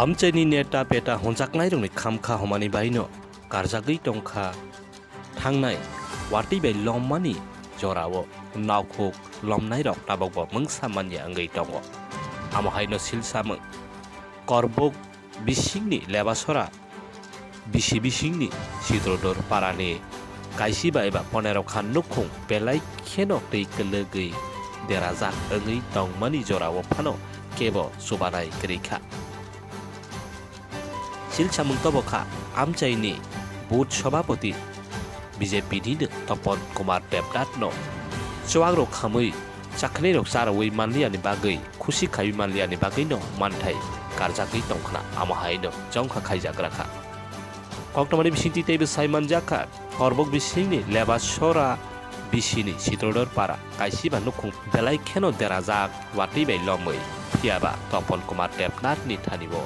Amchaini neta peta honjaknai rongni khamkha homani baino karjagui tongkha thangnai wati bai lommani jorao nawkhuk lomnai rok tabokbo mungsamani angei tongo amo haino silsamung korbok bisingni lebasora bisingni sidrodor parani kaisi bai ba 15 khan nukhung belai kheno tei kelogui derajak angei tongmani jorao phano kebo subanai krikha silsamung tobokha amchaini booth সভাপতি বিজেপিनि তপন কুমার দেবনাথनो चुवाग्रो खामै चाखनै रok सारावै मानलियानि बागै खुसि खाइ मानलियानि बागैनो मानथाय कारजागै तंखना आमाहायनो जंखा खाइजाग्राखा कक्टमानि बिसिंति तैबो साइमान जाखा करबक बिसिंनि लेबा सरा बिसिनि सिद्रदर पारा काइसिबा नुखुं बेलाय खेनो देराजाक वाटै बाय लमै फियाबा तपन कुमार देबनाथनि थानिबो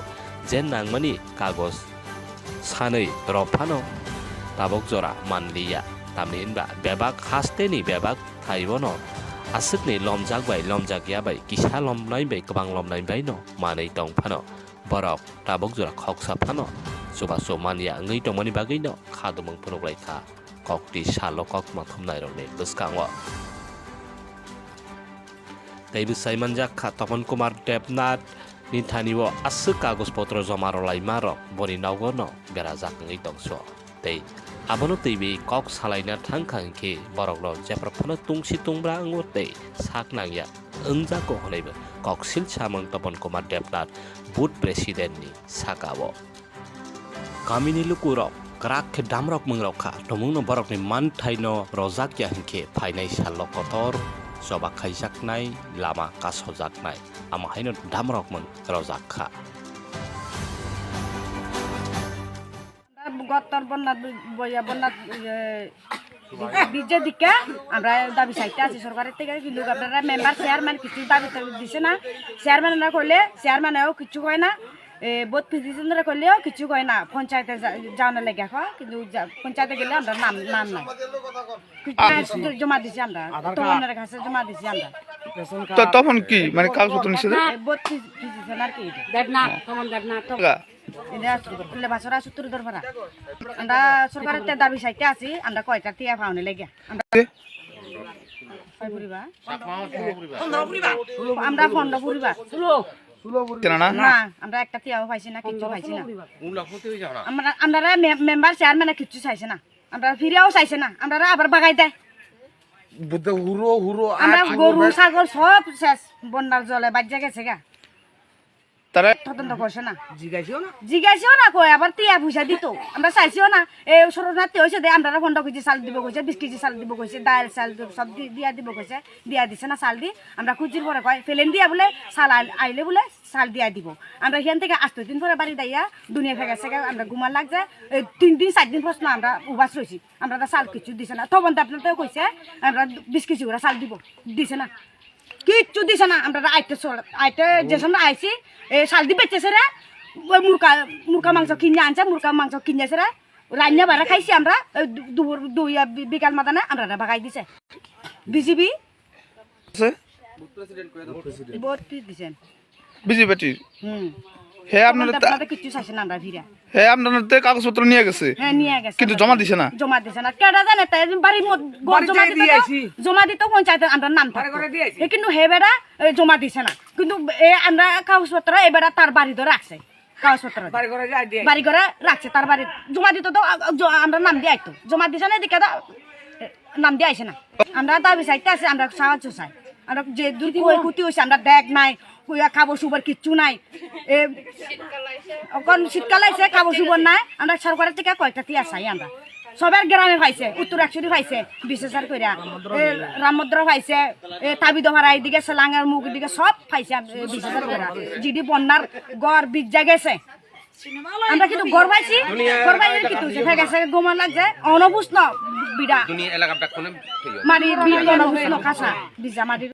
जेन नांमानि कागज सानै रफानो tabok jora manliya tamni inba bebak hasteni bebak thaibono asukni lomjak bai lomjakya bai kisa lomnai bai kabang lomnai bai no manei tongphano borok tabok jora khoksa phano subaso mania ngai tongmani bagai no khadumung phunuklai kha kokti salo kokma thumnai rokni bwskango teibu saiman jakha topon kumar debnath ni thanibo asuk kagos potro joma rolai maro boni nawgono berajak ngai tongso tei abono teibi kok salaina thangkhangke borokno jepraphono tungsi tungbra ango tei saknangya ungjako honaibo koksil samang topon kumar debnath boot president ni sakabo kamini lukurok krak damrok mungrokha tomungno borokni manthaino rojakya hingke phainai sallo kotor soba khaijaknai lama kasojaknai amahaino damrok mun rojakha গতর বন্যা বইয়া বন্যা বিজে দিকে আমরা দাবি চাইতে আছি সরকারের থেকে কিন্তু আপনারা মেম্বার চেয়ারম্যান কিছু দাবি দিছে না চেয়ারম্যানরা করলে চেয়ারম্যানেও কিছু কয় না বোধ প্রেসিডেন্টরা করলেও কিছু কয় না পঞ্চায়েতে যাওয়ার লেগে কিন্তু পঞ্চায়েতে গেলে আমরা নাম নাই জমা দিছি আমরা তপনের কাছে জমা দিছি আমরা তো তখন কি মানে কাগজপত্র নিছে বোধ প্রেসিডেন্ট আর কি দেবনাথ তপন দেবনাথ লেবাসরা 70 দর ভাড়া আমরা সরকারের দাবি চাইতে আছি আমরা কয়টা টিয়া পাওনে লাগে আমরা আমরা ফন্ড পুরিবা না আমরা একটা টিয়াও পাইছি না কিছু পাইছি না আমরা মেম্বার চেয়ারম্যান কিছু চাইছে না আমরা ফিরেও চাইছে না আমরা আবার বাগাই দেয় আমরা গরু ছাগল সব শেষ বন্যার জলে বাজ্যা গেছে গা তারা তদন্ত করছে না জিজ্ঞাসিও না কই আবার টিয়া পয়সা দিত আমরা চাইছিও না এই শরণার্থী হয়েছে দে আমরা 15 কেজি চাল দিব কইছে 20 কেজি চাল দিব কইছে ডাল চাল সব দিয়া দিব কইছে দিয়া দিছে না চাল দি আমরা খুঁজির পরে কয় ফেলেন দিয়া বলে চাল আইলে বলে চাল দিয়া দিব আমরা হিয়ান থেকে 8 দিন পরে বাড়ি দাইয়া দুনিয়া থেকে গেছে আমরা ঘুমার লাগছে 3 দিন 4 দিন প্রশ্ন আমরা উবাস রইছি আমরা চাল কিছু দিছে না তখন আপনাদের কইছে আমরা 20 কেজি করে চাল দিব দিছে না কিচ্ছু দিছে না আমরা আইতে যে সময় আইছি চাল দি বেচেছে রে ওই মুরকা মাংস কিনে আনছে মুরকা মাংস কিনেছে রে রান্না বাড়া খাইছি আমরা দুই বিকাল মাদানে আমরা ভাগাই দিছে বিজেপি ভোট দিছেন বিজেপি হে আপনারা কিছু চাইছে না আমরা ভিড়া হে আপনারা কাগজপত্র নিয়ে গেছে হ্যাঁ নিয়ে গেছে কিন্তু জমা দিছে না কেডা জানে তাই বাড়ি জমা দিত পঞ্চায়েত আমরা নাম কিন্তু হে বেড়া জমা দিছে না কিন্তু আমরা কাগজপত্র এবারে তার বাড়ি ধরে রাখছে কাগজপত্র বাড়ি ঘরে রাখছে তার বাড়ি জমা দিত তো আমরা নাম দিয়ে আইতো জমা দিছে না এদিকে নাম দিয়ে আইছে না আমরা দাবি চাইতে আছে আমরা সাহায্য চাই আমরা যে ক্ষতি হয়েছে আমরা দেখ নাই খাবো সুবার কিচ্ছু নাই এখন শীতকাল আইছে খাবো সুবার নাই আমরা সরকারের থেকে কয়েকটা টিয়া চাই আমরা সবার গ্রামে পাইছে উত্তর 100 পাইছে 20,000 কইরা রামমদ্র পাইছে তাবিদ ভাড়া এইদিকে সেলাঙ্গার মুখ দিকে সব পাইছে 20,000 কইরা জিডি বন্যার গড় বিজ্জা গেছে আমরা কিন্তু গড় পাইছি গড় পাইলে কি তুই দেখা গেছে গোমা লাগছে অনবুঝ ন বিড়া দুনিয়া এলাকাটা কোনে মারি বিড়া অনবুঝ ন কাঁচা বিজা মারি